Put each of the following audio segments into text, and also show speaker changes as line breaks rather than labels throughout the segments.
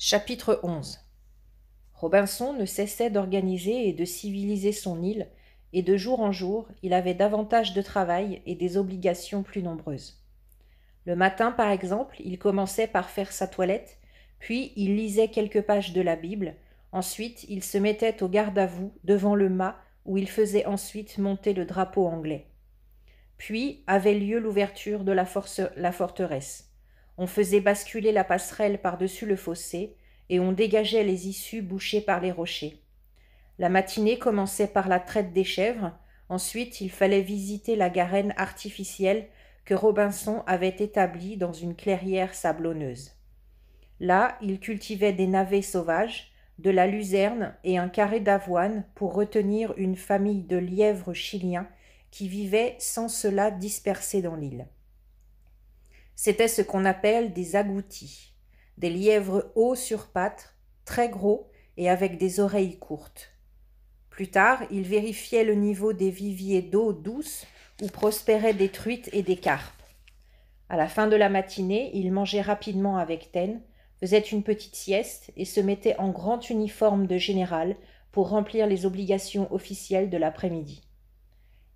Chapitre 11. Robinson ne cessait d'organiser et de civiliser son île, et de jour en jour, il avait davantage de travail et des obligations plus nombreuses. Le matin, par exemple, il commençait par faire sa toilette, puis il lisait quelques pages de la Bible, ensuite il se mettait au garde-à-vous devant le mât où il faisait ensuite monter le drapeau anglais. Puis avait lieu l'ouverture de la forteresse. On faisait basculer la passerelle par-dessus le fossé, et on dégageait les issues bouchées par les rochers. La matinée commençait par la traite des chèvres, ensuite il fallait visiter la garenne artificielle que Robinson avait établie dans une clairière sablonneuse. Là, il cultivait des navets sauvages, de la luzerne et un carré d'avoine pour retenir une famille de lièvres chiliens qui vivaient sans cela dispersés dans l'île. C'était ce qu'on appelle des agoutis, des lièvres hauts sur pattes, très gros et avec des oreilles courtes. Plus tard, il vérifiait le niveau des viviers d'eau douce où prospéraient des truites et des carpes. À la fin de la matinée, il mangeait rapidement avec Taine, faisait une petite sieste et se mettait en grand uniforme de général pour remplir les obligations officielles de l'après-midi.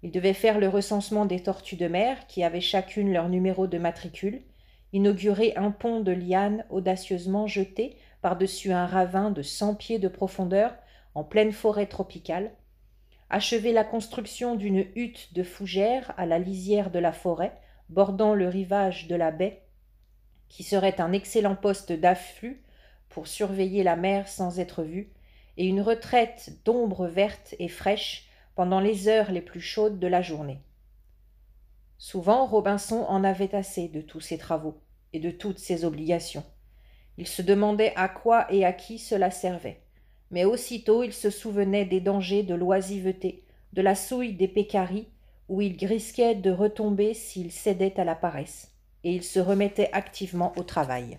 Il devait faire le recensement des tortues de mer, qui avaient chacune leur numéro de matricule, inaugurer un pont de lianes audacieusement jeté par-dessus un ravin de 100 pieds de profondeur en pleine forêt tropicale, achever la construction d'une hutte de fougères à la lisière de la forêt, bordant le rivage de la baie, qui serait un excellent poste d'afflux pour surveiller la mer sans être vu, et une retraite d'ombre verte et fraîche pendant les heures les plus chaudes de la journée. Souvent, Robinson en avait assez de tous ces travaux et de toutes ces obligations. Il se demandait à quoi et à qui cela servait. Mais aussitôt il se souvenait des dangers de l'oisiveté, de la souille des pécaris, où il risquait de retomber s'il cédait à la paresse, et il se remettait activement au travail.